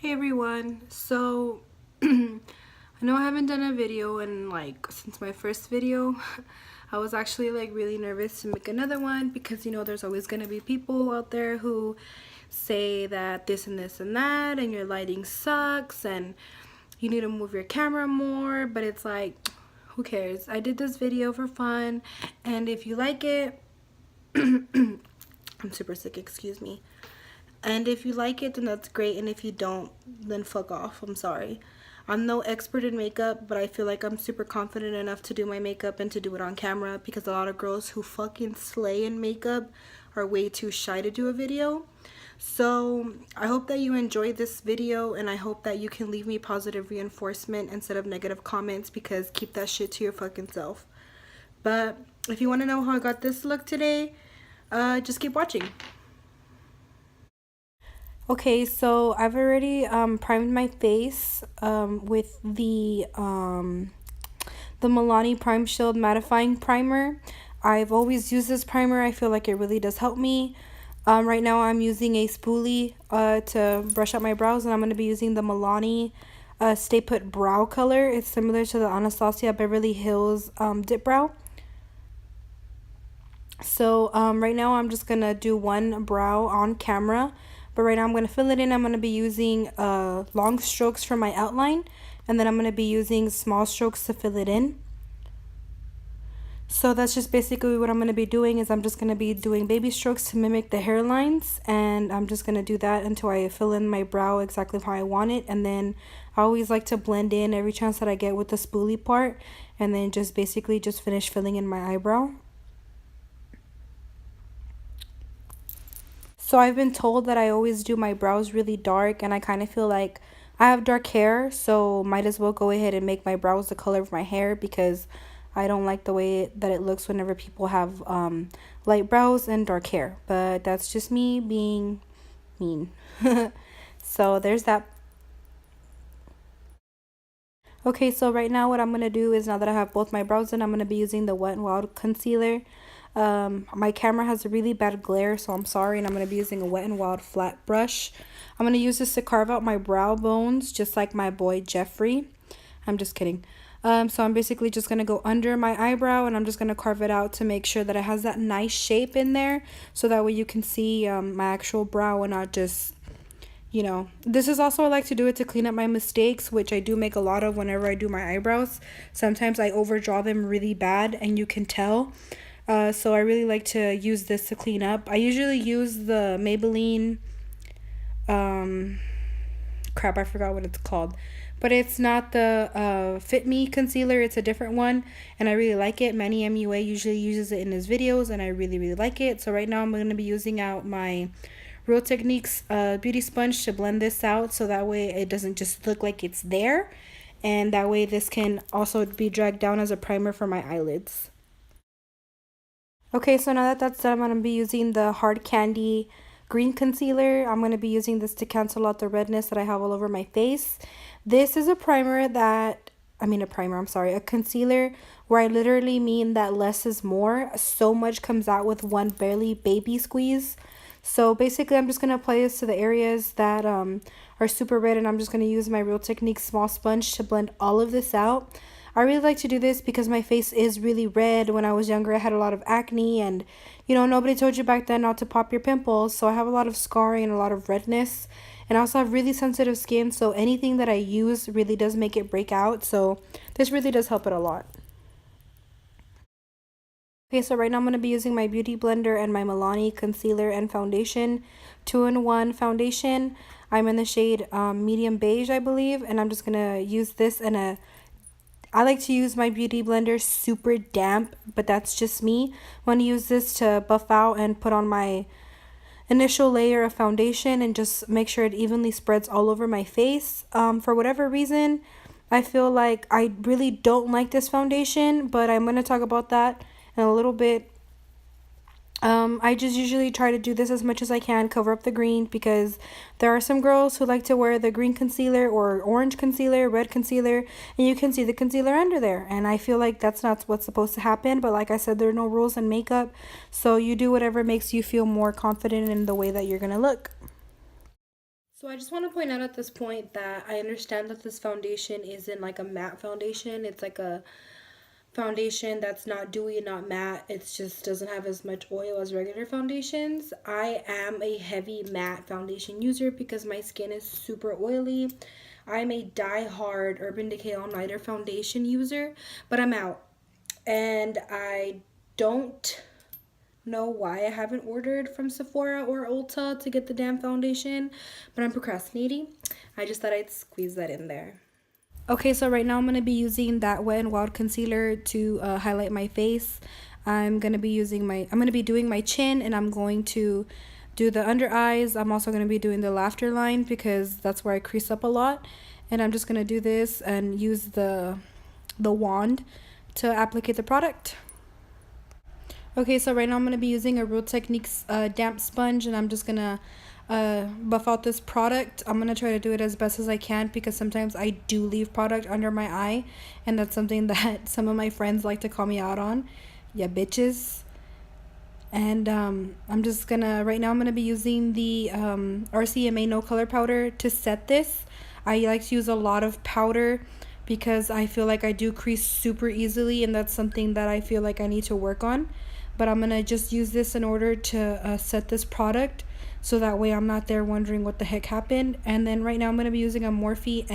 Hey everyone, so I know I haven't done a video in since my first video. I was actually really nervous to make another one because there's always going to be people out there who say that this and this and that and your lighting sucks and you need to move your camera more, but it's like, who cares? I did this video for fun, and if you like it, I'm super sick, excuse me. And if you like it, then that's great. And if you don't, then fuck off. I'm sorry. I'm no expert in makeup, but I feel like I'm super confident enough to do my makeup and to do it on camera because a lot of girls who fucking slay in makeup are way too shy to do a video. So I hope that you enjoyed this video, and I hope that you can leave me positive reinforcement instead of negative comments, because keep that shit to your fucking self. But if you want to know how I got this look today, just keep watching. Okay, so I've already primed my face with the Milani Prime Shield Mattifying Primer. I've always used this primer. I feel like it really does help me. Right now I'm using a spoolie to brush out my brows, and I'm going to be using the Milani Stay Put Brow Color. It's similar to the Anastasia Beverly Hills Dip Brow. So right now I'm just going to do one brow on camera. But right now I'm going to fill it in. I'm going to be using long strokes for my outline. And then I'm going to be using small strokes to fill it in. So that's just basically what I'm going to be doing. Is I'm just going to be doing baby strokes to mimic the hairlines. And I'm just going to do that until I fill in my brow exactly how I want it. And then I always like to blend in every chance that I get with the spoolie part. And then just basically just finish filling in my eyebrow. So I've been told that I always do my brows really dark, and I kind of feel like I have dark hair, so might as well go ahead and make my brows the color of my hair, because I don't like the way that it looks whenever people have light brows and dark hair. But that's just me being mean. So there's that. Okay, so right now what I'm going to do is, now that I have both my brows in, I'm going to be using the Wet n Wild concealer. My camera has a really bad glare, so I'm sorry, and I'm going to be using a Wet n Wild flat brush. I'm going to use this to carve out my brow bones, just like my boy Jeffrey. I'm just kidding. So I'm basically just going to go under my eyebrow, and I'm just going to carve it out to make sure that it has that nice shape in there, so that way you can see my actual brow and not just, this is also, I like to do it to clean up my mistakes, which I do make a lot of whenever I do my eyebrows. Sometimes I overdraw them really bad, and you can tell. So I really like to use this to clean up. I usually use the Maybelline, crap, I forgot what it's called. But it's not the Fit Me concealer, it's a different one, and I really like it. Manny MUA usually uses it in his videos, and I really, really like it. So right now I'm going to be using out my Real Techniques beauty sponge to blend this out, so that way it doesn't just look like it's there. And that way this can also be dragged down as a primer for my eyelids. Okay, so now that that's done, I'm going to be using the Hard Candy green concealer. I'm going to be using this to cancel out the redness that I have all over my face. This is a primer that, a concealer where I literally mean that less is more. So much comes out with one barely baby squeeze. So basically I'm just going to apply this to the areas that are super red, and I'm just going to use my Real Techniques small sponge to blend all of this out. I really like to do this because my face is really red. When I was younger, I had a lot of acne, and nobody told you back then not to pop your pimples, so I have a lot of scarring and a lot of redness, and I also have really sensitive skin, so anything that I use really does make it break out, so this really does help it a lot. Okay, so right now I'm going to be using my Beauty Blender and my Milani concealer and foundation, 2-in-1 foundation. I'm in the shade medium beige, I believe, and I'm just going to use this in a, I like to use my Beauty Blender super damp, but that's just me. I want to use this to buff out and put on my initial layer of foundation and just make sure it evenly spreads all over my face. For whatever reason, I feel like I really don't like this foundation, but I'm going to talk about that in a little bit. I just usually try to do this as much as I can, cover up the green, because there are some girls who like to wear the green concealer or orange concealer, red concealer, and you can see the concealer under there. And I feel like that's not what's supposed to happen, but like I said, there are no rules in makeup, so you do whatever makes you feel more confident in the way that you're going to look. So I just want to point out at this point that I understand that this foundation isn't like a matte foundation. It's like a foundation that's not dewy, not matte. It just doesn't have as much oil as regular foundations. I am a heavy matte foundation user because my skin is super oily. I'm a die-hard Urban Decay All-Nighter foundation user, but I'm out. And I don't know why I haven't ordered from Sephora or Ulta to get the damn foundation, but I'm procrastinating. I just thought I'd squeeze that in there. Okay, so right now I'm going to be using that Wet n Wild concealer to highlight my face. I'm going to be doing my chin, and I'm going to do the under eyes. I'm also going to be doing the laughter line because that's where I crease up a lot. And I'm just going to do this and use the wand to applicate the product. Okay, so right now I'm going to be using a Real Techniques damp sponge, and I'm just going to buff out this product. I'm going to try to do it as best as I can because sometimes I do leave product under my eye, and that's something that some of my friends like to call me out on. Yeah, bitches. And I'm just going to, right now I'm going to be using the RCMA No Color Powder to set this. I like to use a lot of powder because I feel like I do crease super easily, and that's something that I feel like I need to work on. But I'm going to just use this in order to set this product, so that way I'm not there wondering what the heck happened. And then right now I'm going to be using a Morphe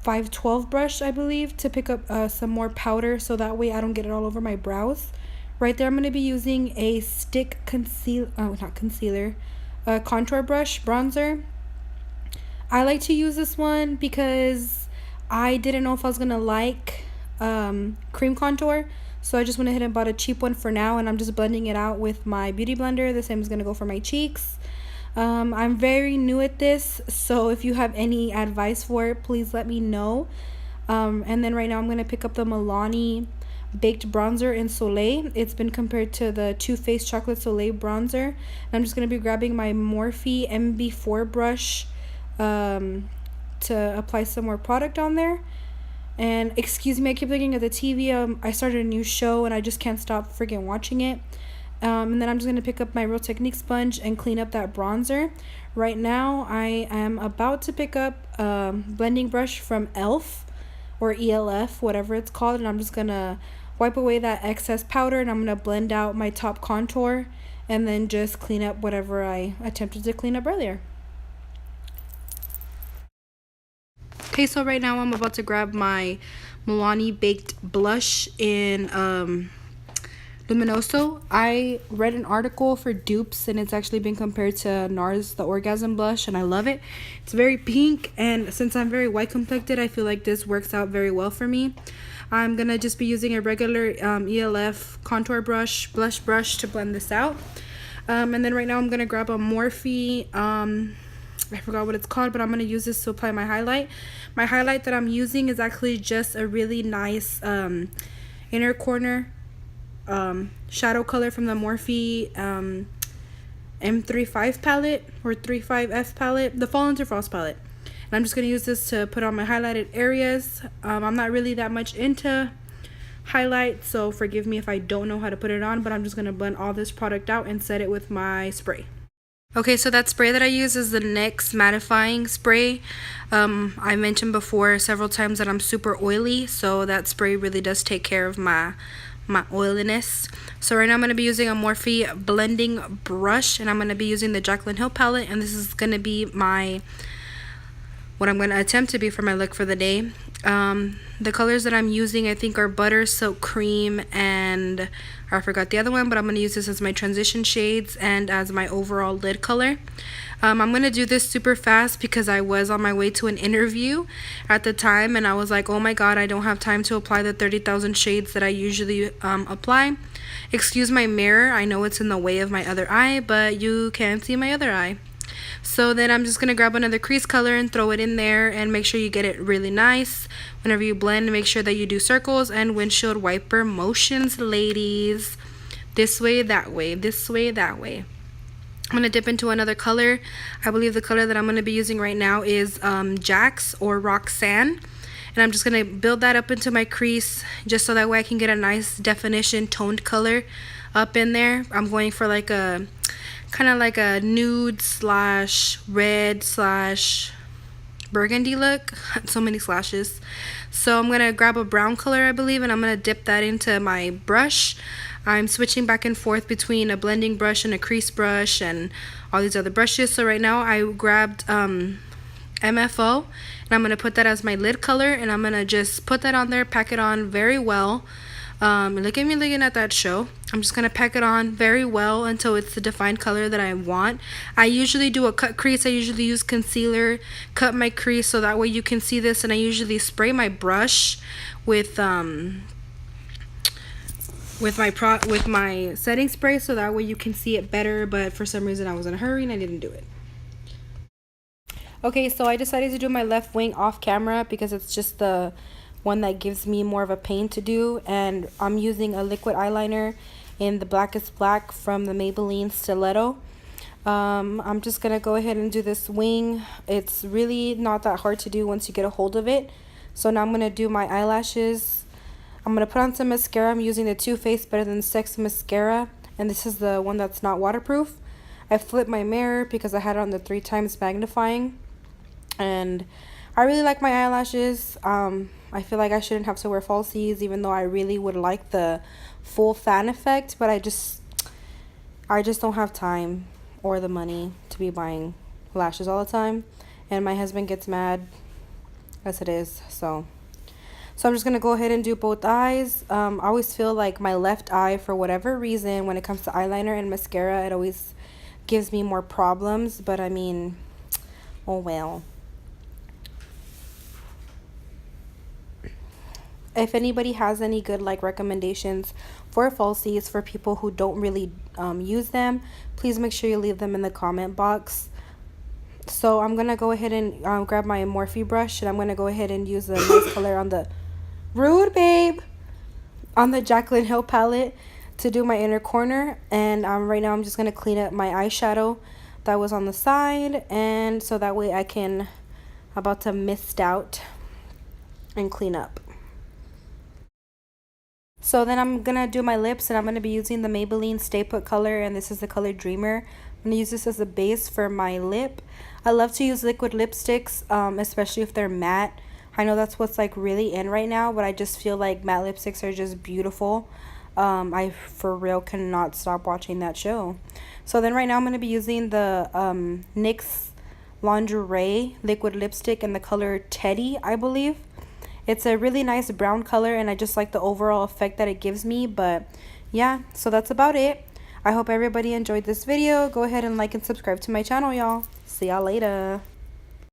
M512 brush, I believe, to pick up some more powder, so that way I don't get it all over my brows. Right there I'm going to be using a stick contour brush, bronzer. I like to use this one because I didn't know if I was going to like cream contour. So I just went ahead and bought a cheap one for now, and I'm just blending it out with my beauty blender. The same is going to go for my cheeks. I'm very new at this, so if you have any advice for it, please let me know. And then right now I'm going to pick up the Milani Baked Bronzer in Soleil. It's been compared to the Too Faced Chocolate Soleil Bronzer. And I'm just going to be grabbing my Morphe MB4 brush to apply some more product on there. And excuse me, I keep looking at the TV. I started a new show and I just can't stop freaking watching it. And then I'm just going to pick up my Real Techniques sponge and clean up that bronzer. Right now, I am about to pick up a blending brush from ELF or ELF, whatever it's called. And I'm just going to wipe away that excess powder, and I'm going to blend out my top contour and then just clean up whatever I attempted to clean up earlier. Okay, so right now I'm about to grab my Milani Baked Blush in Luminoso. I read an article for dupes, and it's actually been compared to NARS, the Orgasm Blush, and I love it. It's very pink, and since I'm very white complected, I feel like this works out very well for me. I'm going to just be using a regular ELF contour brush, blush brush to blend this out. And then right now I'm going to grab a Morphe, I forgot what it's called, but I'm going to use this to apply my highlight. My highlight that I'm using is actually just a really nice inner corner shadow color from the Morphe M35 palette or 35F palette, the Fall Into Frost palette. And I'm just going to use this to put on my highlighted areas. I'm not really that much into highlight, so forgive me if I don't know how to put it on, but I'm just going to blend all this product out and set it with my spray. Okay, so that spray that I use is the NYX mattifying spray. I mentioned before several times that I'm super oily, so that spray really does take care of my oiliness. So right now I'm going to be using a Morphe blending brush, and I'm going to be using the Jaclyn Hill palette, and this is going to be what I'm going to attempt to be for my look for the day. The colors that I'm using, I think, are Butter, Silk Cream, and I forgot the other one, but I'm going to use this as my transition shades and as my overall lid color. I'm going to do this super fast because I was on my way to an interview at the time, and I was like, oh my god, I don't have time to apply the 30,000 shades that I usually apply. Excuse my mirror, I know it's in the way of my other eye, but you can't see my other eye. So then I'm just going to grab another crease color and throw it in there, and make sure you get it really nice. Whenever you blend, make sure that you do circles and windshield wiper motions, ladies. This way, that way, this way, that way. I'm going to dip into another color. I believe the color that I'm going to be using right now is Jax or Roxanne. And I'm just going to build that up into my crease just so that way I can get a nice definition toned color up in there. I'm going for like a kind of like a nude slash red slash burgundy look. So many slashes. So I'm gonna grab a brown color, I believe, and I'm gonna dip that into my brush. I'm switching back and forth between a blending brush and a crease brush and all these other brushes. So right now I grabbed MFO, and I'm gonna put that as my lid color, and I'm gonna just put that on there, pack it on very well. Look at me looking at that show. I'm just gonna pack it on very well until it's the defined color that I want. I usually do a cut crease. I usually use concealer, cut my crease so that way you can see this, and I usually spray my brush with my setting spray so that way you can see it better, but for some reason I was in a hurry and I didn't do it. Okay, so I decided to do my left wing off camera because it's just the one that gives me more of a pain to do, and I'm using a liquid eyeliner in the Blackest Black from the Maybelline Stiletto. I'm just gonna go ahead and do this wing. It's really not that hard to do once you get a hold of it. So now I'm gonna do my eyelashes. I'm gonna put on some mascara. I'm using the Too Faced Better Than Sex mascara, and this is the one that's not waterproof. I flipped my mirror because I had it on the 3 times magnifying, and I really like my eyelashes. I feel like I shouldn't have to wear falsies, even though I really would like the full fan effect, but I just don't have time or the money to be buying lashes all the time, and my husband gets mad as it is. So I'm just gonna go ahead and do both eyes. I always feel like my left eye, for whatever reason, when it comes to eyeliner and mascara, it always gives me more problems, but I mean, oh well. If anybody has any good like recommendations for falsies for people who don't really use them, please make sure you leave them in the comment box. So I'm gonna go ahead and grab my Morphe brush, and I'm gonna go ahead and use the nice color on the rude babe on the Jaclyn Hill palette to do my inner corner. And right now I'm just gonna clean up my eyeshadow that was on the side, and so that way I can about to mist out and clean up. So then I'm gonna do my lips, and I'm gonna be using the Maybelline Stay Put color, and this is the color Dreamer. I'm gonna use this as a base for my lip. I love to use liquid lipsticks, especially if they're matte. I know that's what's like really in right now, but I just feel like matte lipsticks are just beautiful. I for real cannot stop watching that show. So then right now I'm gonna be using the NYX Lingerie liquid lipstick in the color Teddy, I believe. It's a really nice brown color, and I just like the overall effect that it gives me. But yeah, so that's about it. I hope everybody enjoyed this video. Go ahead and like and subscribe to my channel, y'all. See y'all later.